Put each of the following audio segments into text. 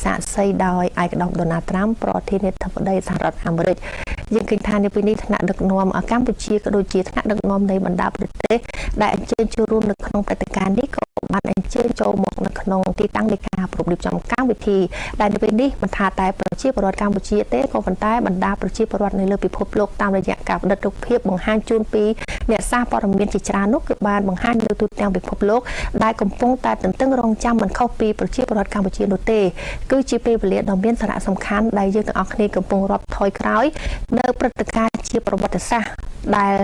សាកសីដោយឯកឧត្តមដូណាល់ត្រាំប្រធានាធិបតីសហរដ្ឋអាមេរិកយើងឃើញថានៅពេលនេះថ្នាក់ដឹកនាំកម្ពុជាក៏ដូចជាថ្នាក់ដឹកនាំនៃបណ្ដាប្រទេសដែលអញ្ជើញចូលរួមនៅក្នុងព្រឹត្តិការណ៍នេះក៏បានអញ្ជើញចូលមកនៅក្នុងទីតាំងនៃការប្រពៃរៀបចំកម្មវិធីដែលនៅពេលនេះមិនថាតែប្រជាពលរដ្ឋកម្ពុជាទេក៏ប៉ុន្តែបណ្ដាប្រជាពលរដ្ឋនៅលើពិភពលោកតាមរយៈការផ្តិតរូបភាពបង្ហាញជូនពីអ្នកសារព័ត៌មានជាច្រើននោះគឺបានបង្ហាញនៅទូទាំងពិភពលោកដែលកំពុងតែទន្ទឹងរង់ចាំមិនខុសពីប្រជាពលរដ្ឋកម្ពុជានោះទេគឺជាពេលវេលាដ៏មានសារៈសំខាន់ដែលយើងទាំងអស់គ្នាកំពុងរាប់ថយក្រោយនៅព្រឹត្តិការណ៍ជាប្រវត្តិសាស្ត្រដែល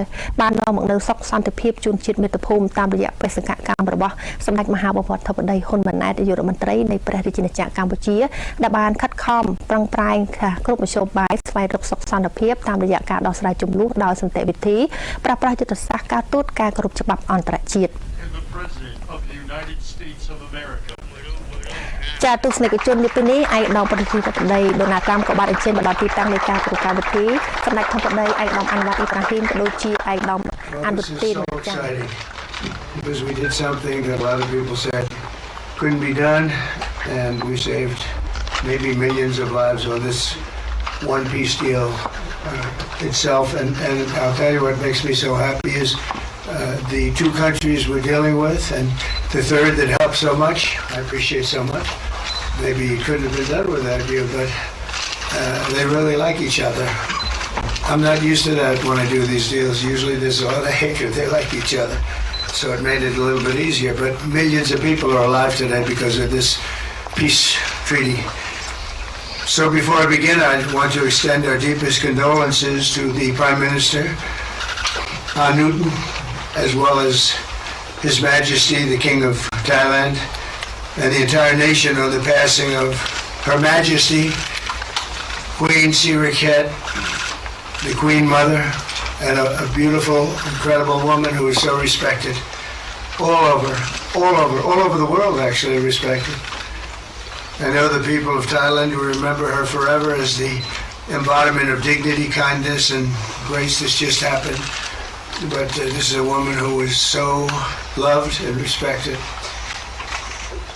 បាននាំមកនូវសុខសន្តិភាពជូនជាតិមាតុភូមិតាមរយៈបេសកកម្មរបស់សម្ដេចមហាបវរធិបតីហ៊ុនម៉ាណែតនាយករដ្ឋមន្ត្រីនៃព្រះរាជាណាចក្រកម្ពុជាដែលបានខិតខំប្រឹងប្រែងគ្រប់មធ្យោបាយស្វែងរកសុខសន្តិភាពតាមរយៈការដោះស្រាយជម្លោះដោយសន្តិវិធីប្រើប្រាស់យុទ្ធសាស្ត្រការទូតការគោរពច្បាប់អន្តរជាតិចាទស្សនិកជននៅពេលនេះឯកឧត្តមប្រធានាធិបតីដូណាល់ត្រាំក៏បានអញ្ជើញមកដល់ទីតាំងនៃការប្រកាសវិធីសម្ដេចធិបតីឯកឧត្តមអាន់វ៉ាអ៊ីប្រាហ៊ីមក៏ដូចជាឯកឧត្តមអានុទីនចា Because we did something that a lot of people said couldn't be done, and we saved maybe millions of lives on this one peace deal itself. And I'll tell you what makes me so happy is the two countries we're dealing with, and the third that helped so much. I appreciate so much. Maybe it couldn't have been done without you, but they really like each other. I'm not used to that when I do these deals. Usually there's a lot of hatred. They like each other. So it made it a little bit easier. But millions of people are alive today because of this peace treaty. So before I begin, I want to extend our deepest condolences to the Prime Minister, Anwar, as well as His Majesty, the King of Thailand, and the entire nation on the passing of Her Majesty, Queen Sirikhet, the Queen Mother, and a beautiful, incredible woman who is so respected all over the world, actually respected. I know the people of Thailand will remember her forever as the embodiment of dignity, kindness, and grace that's just happened. But this is a woman who is so loved and respected.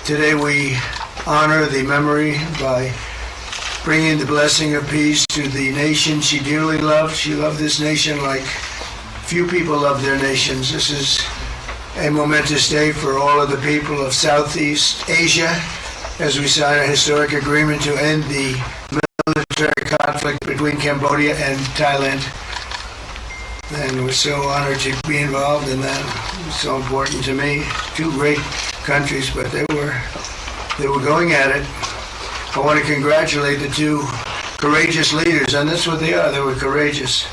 Today we honor the memory by bringing the blessing of peace to the nation she dearly loved. She loved this nation like few people love their nations. This is a momentous day for all of the people of Southeast Asia as we sign a historic agreement to end the military conflict between Cambodia and Thailand. And we're so honored to be involved in that. It's so important to me. Two great countries, but they were going at it. I want to congratulate the two courageous leaders, and that's what they are. They were courageous.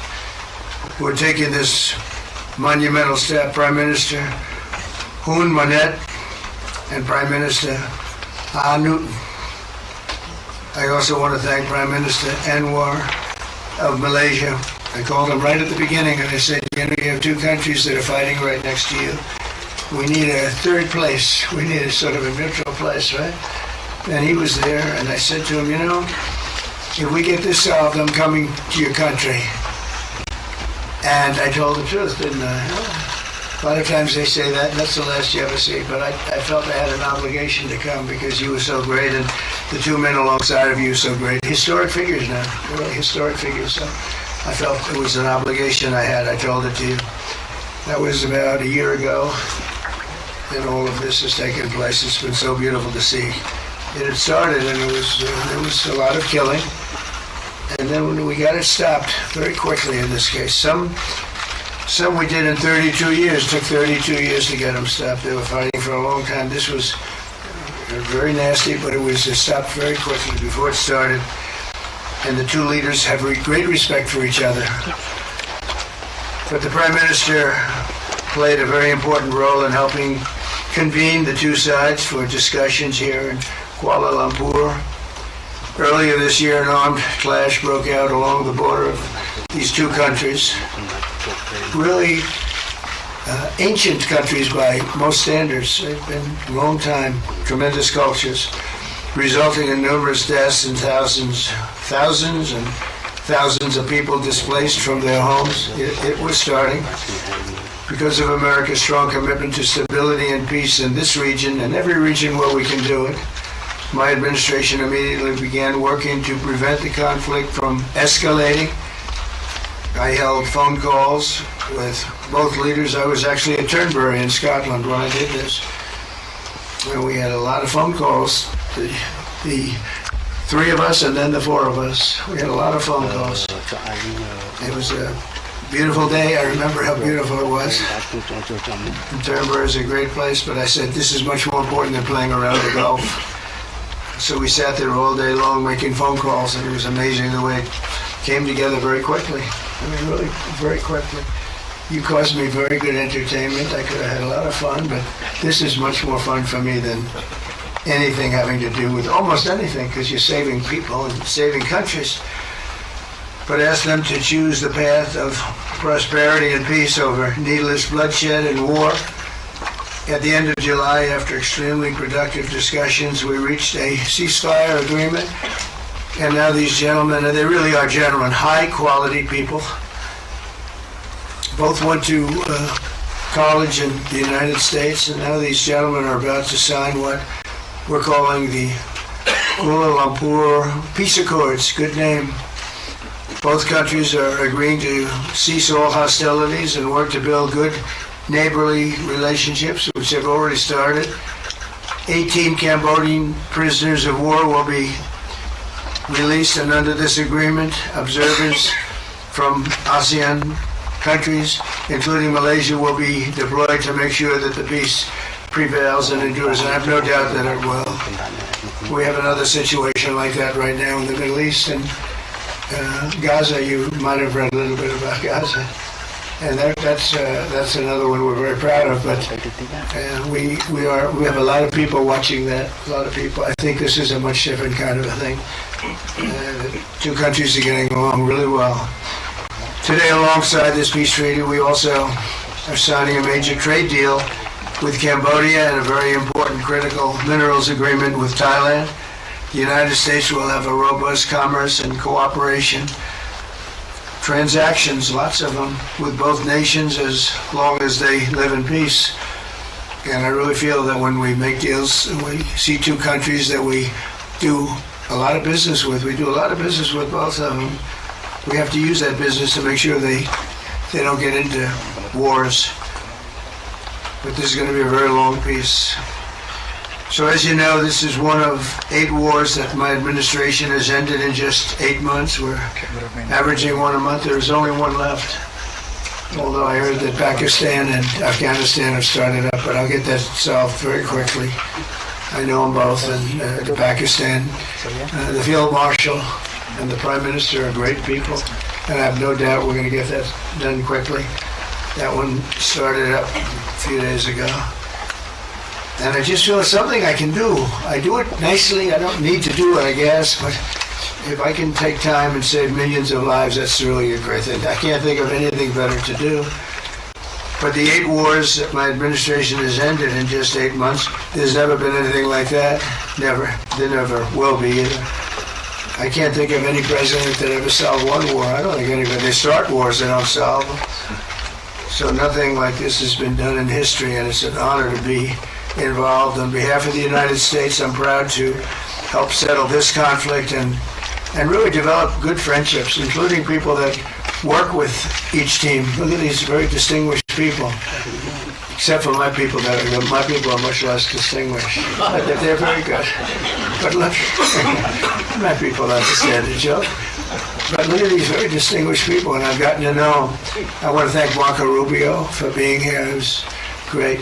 We're taking this monumental step. Prime Minister Hun Manet and Prime Minister Anwar. I also want to thank Prime Minister Anwar of Malaysia. I called him right at the beginning and I said, you know, you have two countries that are fighting right next to you. We need a third place. We need a sort of a neutral place, right? And he was there, and I said to him, you know, if we get this solved, I'm coming to your country. And I told the truth, didn't I? A lot of times they say that, and that's the last you ever see, but I felt I had an obligation to come because you were so great, and the two men alongside of you are so great. Historic figures now, really historic figures. So I felt it was an obligation I had. I told it to you. That was about a year ago, and all of this has taken place. It's been so beautiful to see. It had started, and there was a lot of killing, and then we got it stopped very quickly in this case. Some we did in 32 years. It took 32 years to get them stopped. They were fighting for a long time. This was very nasty, but it was stopped very quickly before it started. And the two leaders have great respect for each other. But the Prime Minister played a very important role in helping convene the two sides for discussions here in Kuala Lumpur. Earlier this year, an armed clash broke out along the border of these two countries. Really ancient countries by most standards. They've been a long time, tremendous cultures, resulting in numerous deaths and thousands of people displaced from their homes. It was starting because of America's strong commitment to stability and peace in this region and every region where we can do it. my administration immediately began working to prevent the conflict from escalating. I held phone calls with both leaders. I was actually at Turnberry in Scotland when I did this. And we had a lot of phone calls. The three of us and then the four of us. We had a lot of phone calls. It was a beautiful day. I remember how beautiful it was. And Turnberry is a great place, but I said, this is much more important than playing around the Gulf. So we sat there all day long making phone calls, and it was amazing the way it came together very quickly. I mean, really, very quickly. You caused me very good entertainment. I could have had a lot of fun, but this is much more fun for me than anything having to do with almost anything, because you're saving people and saving countries. But ask them to choose the path of prosperity and peace over needless bloodshed and war. At the end of July, after extremely productive discussions, we reached a ceasefire agreement. And now these gentlemen, and they really are gentlemen, high-quality people, both went to college in the United States, and now these gentlemen are about to sign what we're calling the Kuala Lumpur Peace Accords. Good name. Both countries are agreeing to cease all hostilities and work to build good neighborly relationships, which have already started. 18 Cambodian prisoners of war will be released, and under this agreement, observers from ASEAN countries, including Malaysia, will be deployed to make sure that the peace prevails and endures, and I have no doubt that it will. We have another situation like that right now in the Middle East, and Gaza, you might have read a little bit about Gaza, and that's another one we're very proud of, but we have a lot of people watching that, a lot of people. I think this is a much different kind of a thing. The two countries are getting along really well. Today, alongside this peace treaty, we also are signing a major trade deal with Cambodia and a very important critical minerals agreement with Thailand. The United States will have a robust commerce and cooperation transactions, lots of them, with both nations as long as they live in peace. And I really feel that when we make deals, we see two countries that we do a lot of business with. We do a lot of business with both of them. We have to use that business to make sure they don't get into wars. But this is going to be a very long peace. So as you know, this is one of 8 wars that my administration has ended in just 8 months. We're averaging one a month. There's only one left. Although I heard that Pakistan and Afghanistan have started up, but I'll get that solved very quickly. I know them both, and Pakistan, the Field Marshal and the Prime Minister are great people, and I have no doubt we're going to get that done quickly. That one started up a few days ago. And I just feel it's something I can do. I do it nicely. I don't need to do it, I guess, but if I can take time and save millions of lives, that's really a great thing. I can't think of anything better to do. But the 8 wars that my administration has ended in just 8 months, there's never been anything like that. Never. There never will be either. I can't think of any president that ever solved one war. I don't think anybody. They start wars, they don't solve them. So nothing like this has been done in history, and it's an honor to be involved. On behalf of the United States, I'm proud to help settle this conflict and really develop good friendships, including people that work with each team. Look at these very distinguished people, except for my people. My people are much less distinguished, but they're very good. But look, my people understand the joke. But look at these very distinguished people, and I've gotten to know them. I want to thank Marco Rubio for being here. It was great.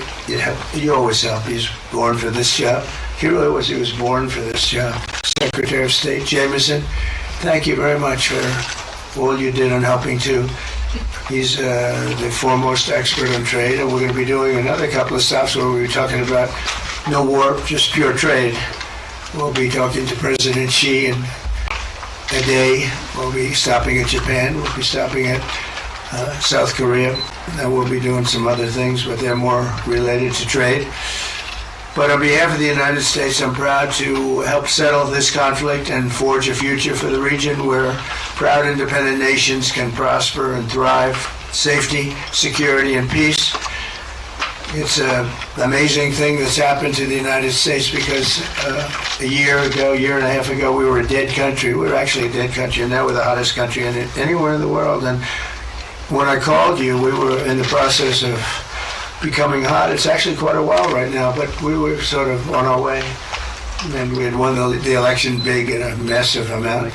You always help. He's born for this job. He really was. He was born for this job. Secretary of State Jameson, thank you very much for all you did on helping too. He's the foremost expert on trade, and we're going to be doing another couple of stops where we'll be talking about no war, just pure trade. We'll be talking to President Xi in a day. We'll be stopping at Japan. We'll be stopping at South Korea. And we'll be doing some other things, but they're more related to trade. But on behalf of the United States, I'm proud to help settle this conflict and forge a future for the region where proud independent nations can prosper and thrive, safety, security, and peace. It's an amazing thing that's happened to the United States because a year and a half ago, we were a dead country. We were actually a dead country, and now we're the hottest country anywhere in the world. And when I called you, we were in the process of becoming hot. It's actually quite a while right now, but we were sort of on our way. And we had won the election big in a massive amount.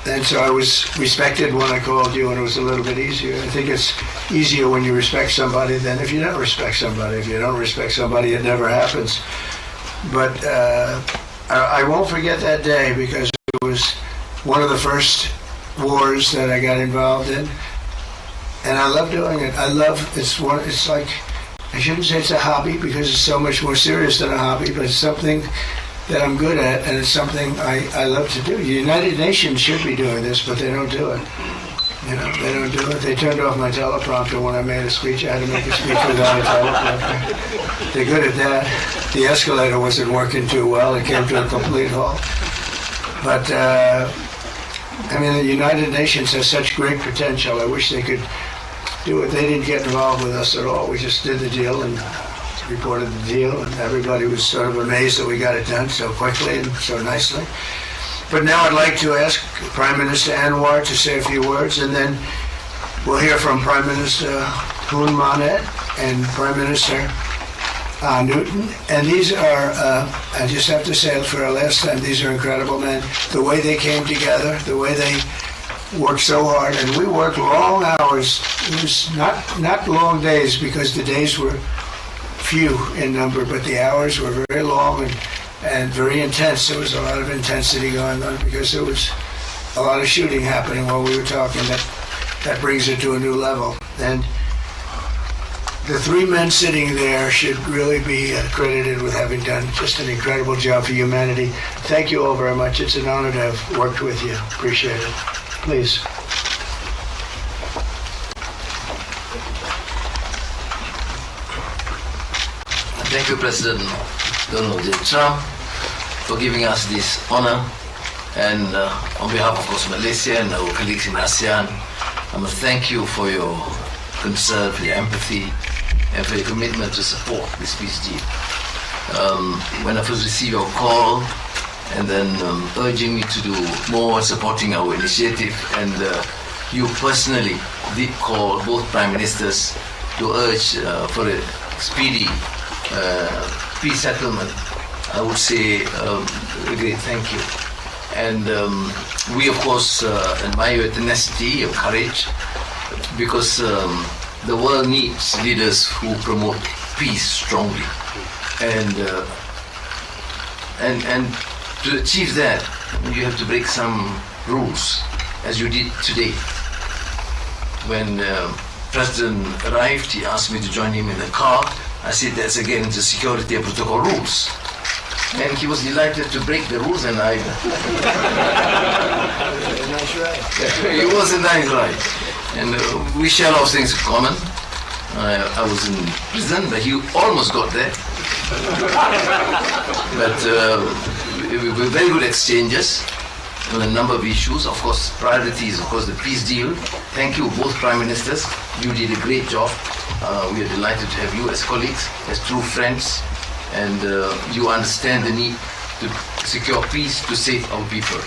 And so I was respected when I called you, and it was a little bit easier. I think it's easier when you respect somebody than if you don't respect somebody. If you don't respect somebody, it never happens. But I won't forget that day because it was one of the first wars that I got involved in. And I love doing it. It's like, I shouldn't say it's a hobby because it's so much more serious than a hobby, but it's something that I'm good at, and it's something I love to do. The United Nations should be doing this, but they don't do it. You know, they don't do it. They turned off my teleprompter when I made a speech. I had to make a speech without a teleprompter. They're good at that. The escalator wasn't working too well. It came to a complete halt. But, I mean, the United Nations has such great potential. I wish they could do it. They didn't get involved with us at all. We just did the deal and reported the deal, and everybody was sort of amazed that we got it done so quickly and so nicely. But now I'd like to ask Prime Minister Anwar to say a few words, and then we'll hear from Prime Minister Hun Manet and Prime Minister Newton. And these are, I just have to say it for our last time, these are incredible men. The way they came together, the way they worked so hard, and we worked long hours. It was not long days because the days were few in number, but the hours were very long and very intense. There was a lot of intensity going on because there was a lot of shooting happening while we were talking. That brings it to a new level. And the three men sitting there should really be credited with having done just an incredible job for humanity. Thank you all very much. It's an honor to have worked with you. Appreciate it. Please. Thank you, President Donald J. Trump, for giving us this honor. And on behalf of course Malaysia and our colleagues in ASEAN, I must thank you for your concern, for your empathy, and for your commitment to support this peace deal. When I first received your call, and then urging me to do more, supporting our initiative, and you personally did call both Prime Ministers to urge for a speedy peace settlement, I would say a great thank you. And we of course admire your tenacity, your courage, because the world needs leaders who promote peace strongly. And to achieve that, you have to break some rules, as you did today. When President arrived, he asked me to join him in the car. I said that's against the security and protocol rules. And he was delighted to break the rules, and I... Nice ride. It was a nice ride. And we share our things in common. I was in prison, but he almost got there. But we were very good exchanges on a number of issues. Of course, priority is, of course, the peace deal. Thank you, both Prime Ministers. You did a great job. We are delighted to have you as colleagues, as true friends, and you understand the need to secure peace to save our people,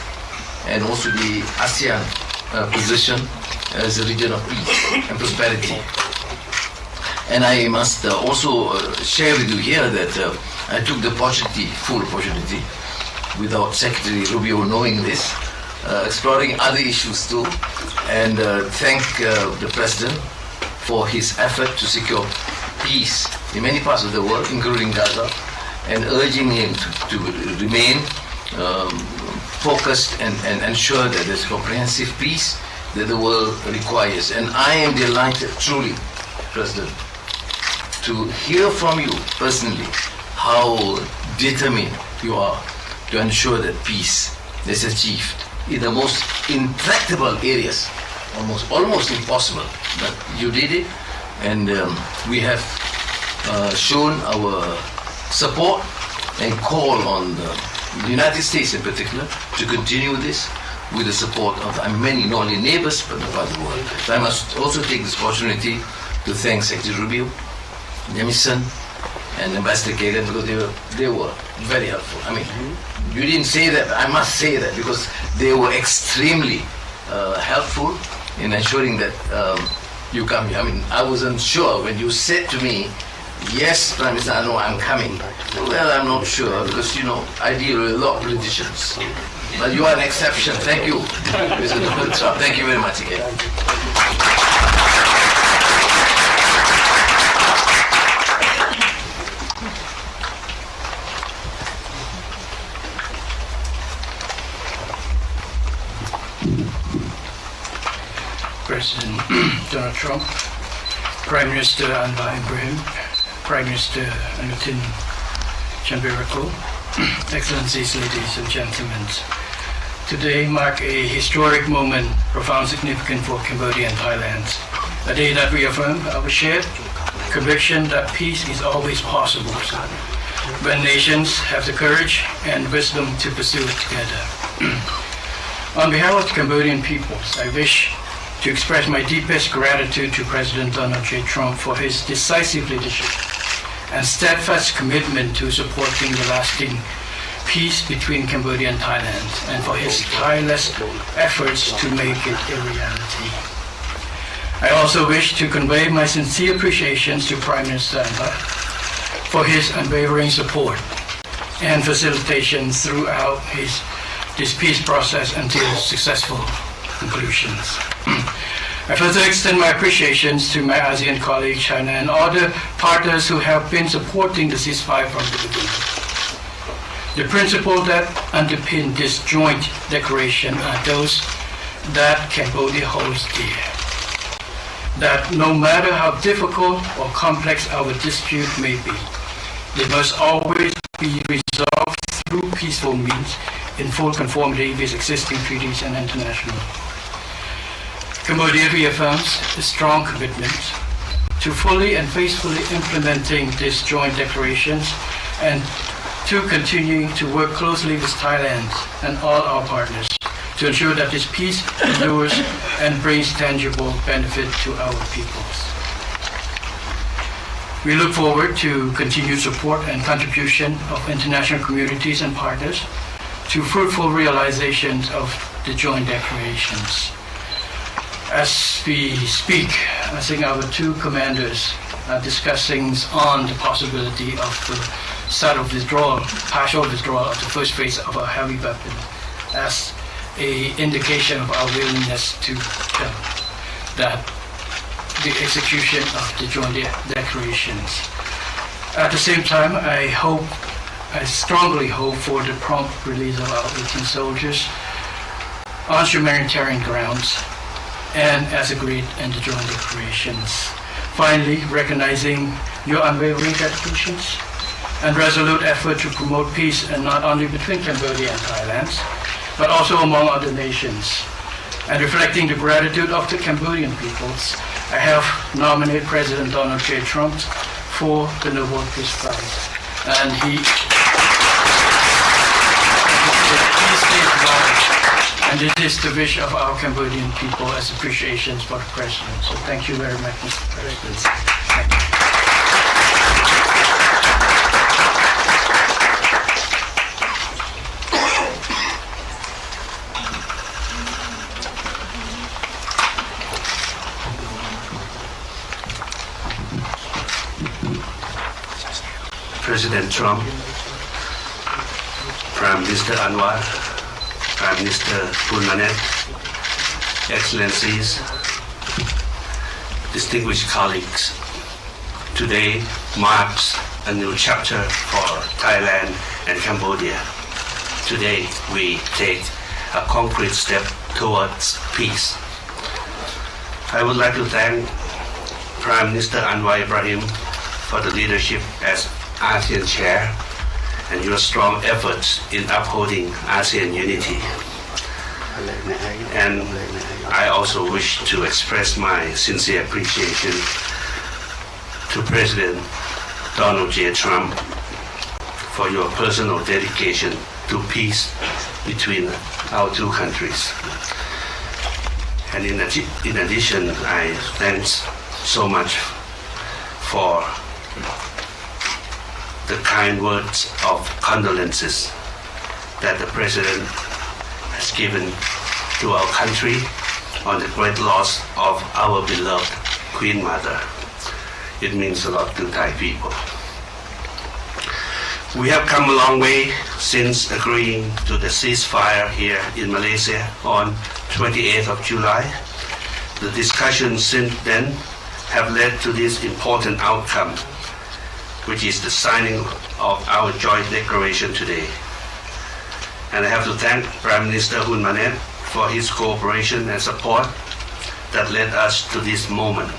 and also the ASEAN position as a region of peace and prosperity. And I must also share with you here that I took the opportunity, full opportunity, without Secretary Rubio knowing this, exploring other issues too, and thank the President for his effort to secure peace in many parts of the world, including Gaza, and urging him to remain focused and ensure that there's comprehensive peace that the world requires. And I am delighted, truly, President, to hear from you personally how determined you are to ensure that peace is achieved in the most intractable areas, almost impossible, but you did it, and we have shown our support and call on the United States in particular to continue this with the support of many, not only neighbors, but about the world. So I must also take this opportunity to thank Secretary Rubio Jamison and Ambassador Kagan, because they were very helpful. I mean, you didn't say that, I must say that, because they were extremely helpful in ensuring that you come here. I mean, I wasn't sure when you said to me, yes, Prime Minister, I know I'm coming. Well, I'm not sure, because, you know, I deal with a lot of politicians. But you are an exception. Thank you, President Trump. Thank you very much again. President Donald Trump, Prime Minister Anwar Ibrahim, Prime Minister Anutin Chanvirakul, Excellencies, ladies and gentlemen. Today marks a historic moment, profound significance for Cambodia and Thailand. A day that reaffirms our shared conviction that peace is always possible when nations have the courage and wisdom to pursue it together. On behalf of the Cambodian peoples, I wish to express my deepest gratitude to President Donald J. Trump for his decisive leadership and steadfast commitment to supporting the lasting peace between Cambodia and Thailand, and for his tireless efforts to make it a reality. I also wish to convey my sincere appreciations to Prime Minister Anwar for his unwavering support and facilitation throughout this peace process until successful conclusions. I further extend my appreciations to my ASEAN colleagues, China, and other partners who have been supporting the ceasefire from the beginning. The principles that underpin this joint declaration are those that Cambodia holds dear. That no matter how difficult or complex our dispute may be, they must always be resolved through peaceful means in full conformity with existing treaties and international law. Cambodia reaffirms a strong commitment to fully and faithfully implementing these joint declarations and to continuing to work closely with Thailand and all our partners to ensure that this peace endures and brings tangible benefit to our peoples. We look forward to continued support and contribution of international communities and partners to fruitful realizations of the joint declarations. As we speak, I think our two commanders are discussing on the possibility of the start of withdrawal, partial withdrawal of the first phase of our heavy weapon as an indication of our willingness to help that the execution of the joint declarations. At the same time, I strongly hope for the prompt release of our 18 soldiers on humanitarian grounds and as agreed in the joint declarations. Finally, recognizing your unwavering dedications and resolute effort to promote peace, and not only between Cambodia and Thailand, but also among other nations. And reflecting the gratitude of the Cambodian peoples, I have nominated President Donald J. Trump for the Nobel Peace Prize. And he and it is the wish of our Cambodian people as appreciations for the President. So thank you very much, Mr. President. Thank you. President Trump, Prime Minister Anwar, Prime Minister Purnanet, Excellencies, distinguished colleagues, today marks a new chapter for Thailand and Cambodia. Today we take a concrete step towards peace. I would like to thank Prime Minister Anwar Ibrahim for the leadership as ASEAN Chair and your strong efforts in upholding ASEAN unity. And I also wish to express my sincere appreciation to President Donald J. Trump for your personal dedication to peace between our two countries. And in addition, I thank so much for the kind words of condolences that the President has given to our country on the great loss of our beloved Queen Mother. It means a lot to Thai people. We have come a long way since agreeing to the ceasefire here in Malaysia on 28th of July. The discussions since then have led to this important outcome, which is the signing of our joint declaration today. And I have to thank Prime Minister Hun Manet for his cooperation and support that led us to this moment.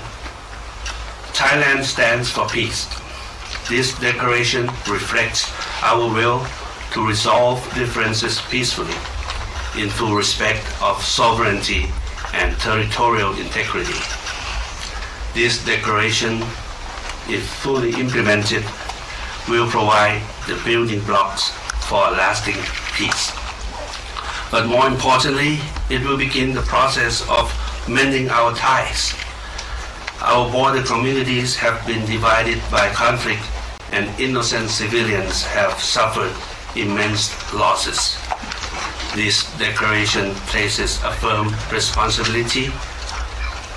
Thailand stands for peace. This declaration reflects our will to resolve differences peacefully in full respect of sovereignty and territorial integrity. This declaration, if fully implemented, will provide the building blocks for a lasting peace. But more importantly, it will begin the process of mending our ties. Our border communities have been divided by conflict, and innocent civilians have suffered immense losses. This declaration places a firm responsibility on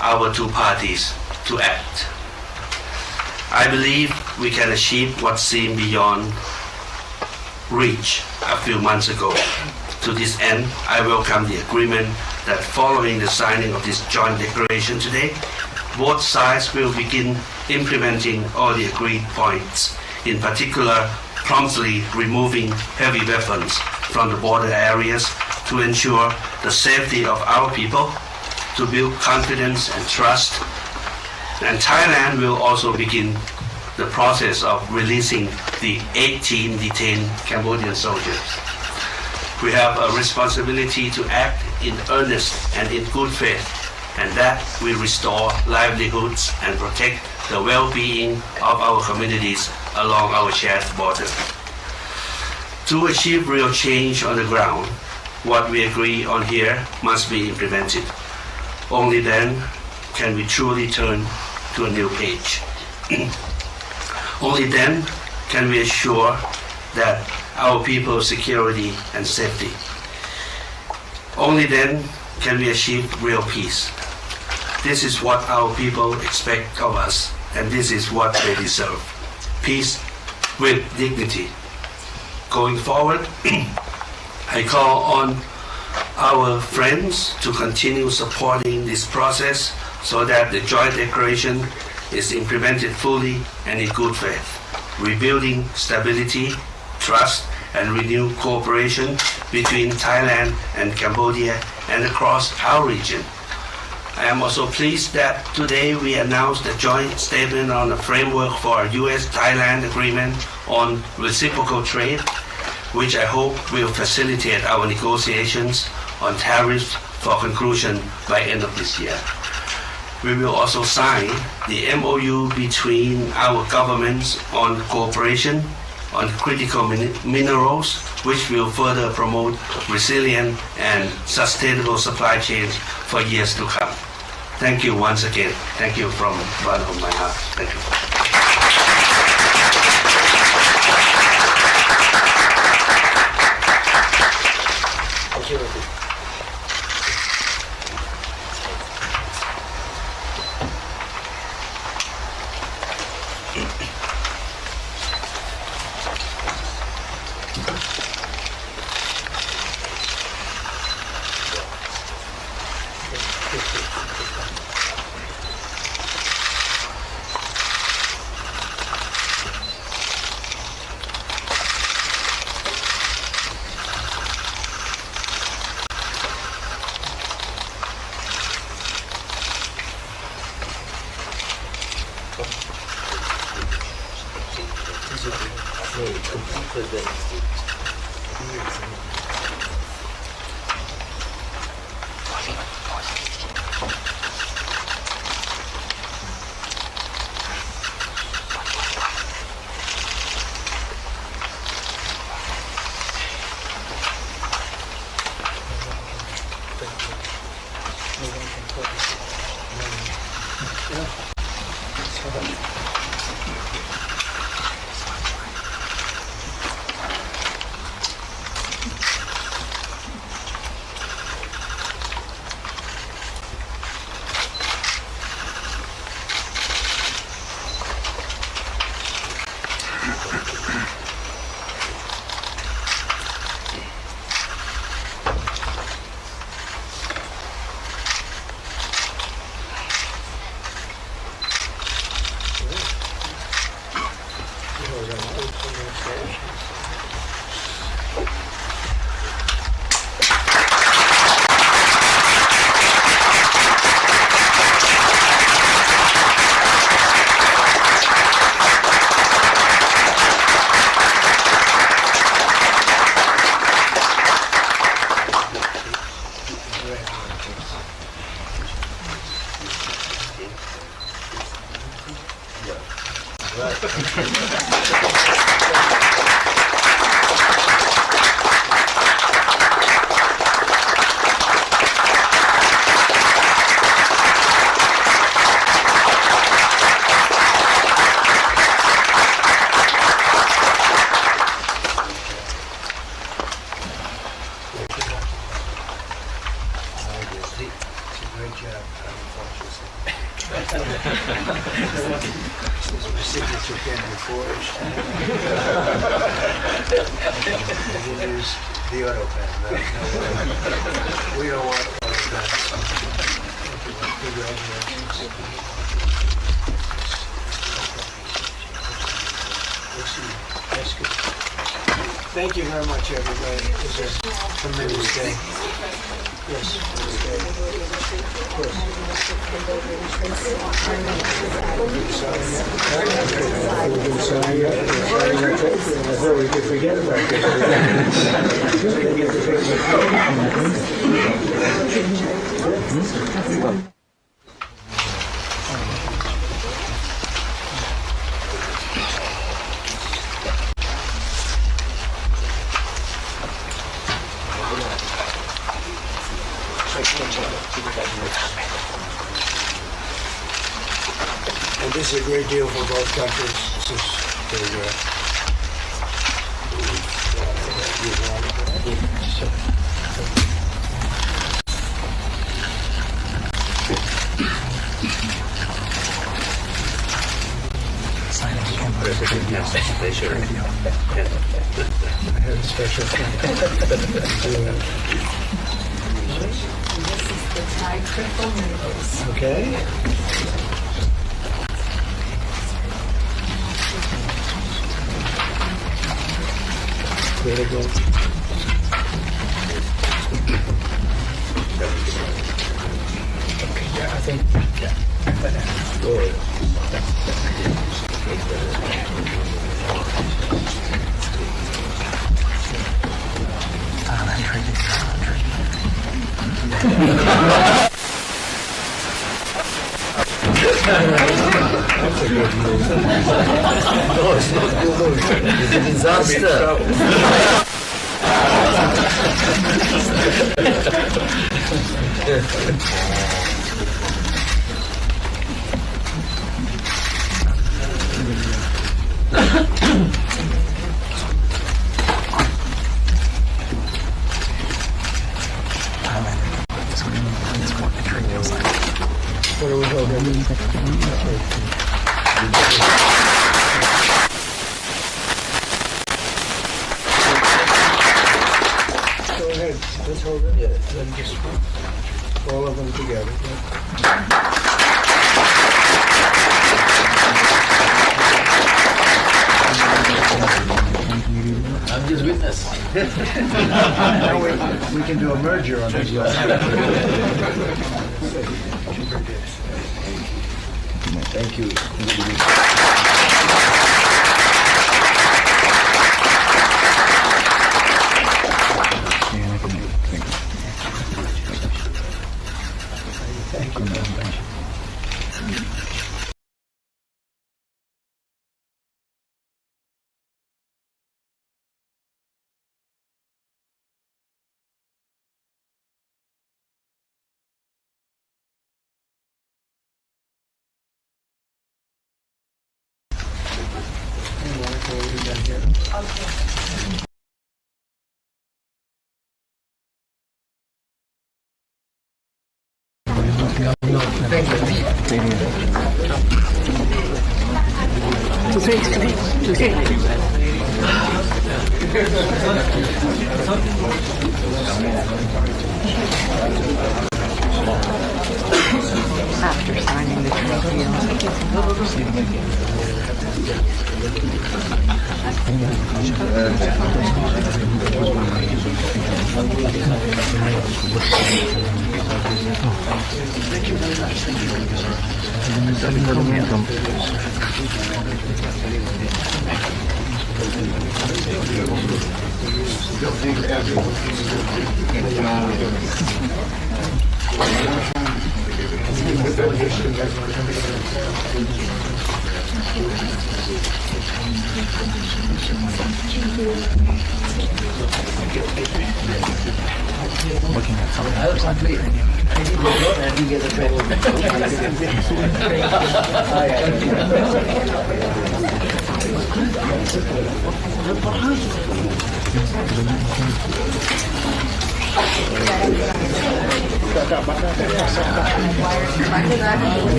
our two parties to act. I believe we can achieve what seemed beyond reach a few months ago. To this end, I welcome the agreement that following the signing of this joint declaration today, both sides will begin implementing all the agreed points, in particular promptly removing heavy weapons from the border areas to ensure the safety of our people, to build confidence and trust. And Thailand will also begin the process of releasing the 18 detained Cambodian soldiers. We have a responsibility to act in earnest and in good faith, and that will restore livelihoods and protect the well-being of our communities along our shared border. To achieve real change on the ground, what we agree on here must be implemented. Only then can we truly turn to a new page. Only then can we assure that our people's security and safety. Only then can we achieve real peace. This is what our people expect of us, and this is what they deserve. Peace with dignity. Going forward, I call on our friends to continue supporting this process so that the joint declaration is implemented fully and in good faith, rebuilding stability, trust, and renewed cooperation between Thailand and Cambodia and across our region. I am also pleased that today we announced a joint statement on a framework for a U.S.-Thailand agreement on reciprocal trade, which I hope will facilitate our negotiations on tariffs for conclusion by end of this year. We will also sign the MOU between our governments on cooperation on critical minerals, which will further promote resilient and sustainable supply chains for years to come. Thank you once again. Thank you from the bottom of my heart. Thank you. Signature can be forged. You use the auto pen. No, we don't want auto pens. Congratulations. That's good. Thank you very much, everybody. It was a tremendous day. Yes. We could forget about it. And this is a great deal for both countries. This is very good. I have a special thank you. Okay. Very good. Okay, yeah, I think, yeah. Good. That's a good move. No, it's not good. It's a disaster. What are we holding? Go ahead. Let's hold it. Yeah. Then just all of them together. I'm just witness. Now we can do a merger on this one. Thank you. Thank you very much. After signing the trade deal.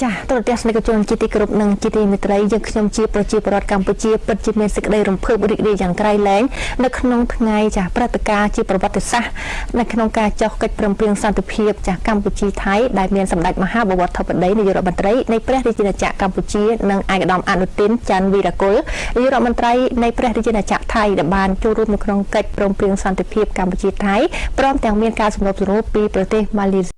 ចាទស្សនៈកជនជាទីគោរពនិងជាទីមេត្រីយើងខ្ញុំជាប្រជាពលរដ្ឋកម្ពុជាពិតជាមានសេចក្តីរំភើបរីករាយយ៉ាងក្រៃលែងនៅក្នុងថ្ងៃចាព្រឹត្តិការណ៍ជាប្រវត្តិសាស្ត្រនៅក្នុងការចុះកិច្ចព្រមព្រៀងសន្តិភាពចាកម្ពុជាថៃដែលមានសម្ដេចមហាបវរធិបតីនាយករដ្ឋមន្ត្រីនៃព្រះរាជាណាចក្រកម្ពុជានិងឯកឧត្តមអនុទានច័ន្ទវីរគុលនាយករដ្ឋមន្ត្រីនៃព្រះរាជាណាចក្រថៃដែលបានចូលរួមនៅក្នុងកិច្ចព្រមព្រៀងសន្តិភាពកម្ពុជាថៃព្រមទាំងមានការសម្របសម្រួលពីប្រទេសម៉ាឡេស៊ី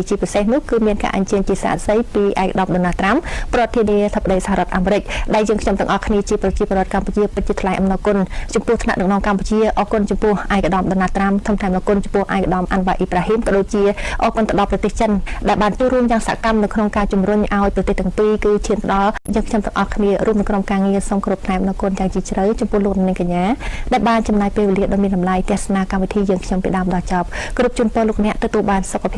ជាពិសេសនោះគឺមានការអញ្ជើញជាសាក្សីពីឯកឧត្តម Donald Trump ប្រធានាធិបតីសហរដ្ឋអាមេរិកដែលយើងខ្ញុំទាំងអស់គ្នាជាប្រជាពលរដ្ឋកម្ពុជាពិតជាថ្លែងអំណរគុណចំពោះថ្នាក់ដឹកនាំកម្ពុជាអរគុណចំពោះឯកឧត្តម Donald Trump ថែមទាំងអរគុណចំពោះឯកឧត្តម Anwar Ibrahim ក៏ដូចជាអរគុណទៅដល់ប្រទេសចិនដែលបានចូលរួមយ៉ាងសកម្មនៅក្នុងការជំរុញឲ្យប្រទេសទាំងពីរគឺឈានទៅដល់យើងខ្ញុំទាំងអស់គ្នារួមនៅក្នុងការងារសូមគោរពថ្លែងអំណរគុណយ៉ាងជ្រៅចំពោះលោកនាងកញ្ញាដែលបានចំណាយពេលវេលាដ៏មានតម្លៃទស្សនាកម្មវិធីយើងខ្ញុំពីដើមដល់ចប់គ្រប់ជូនពរលោកអ្នកទទួលបានសុខភាព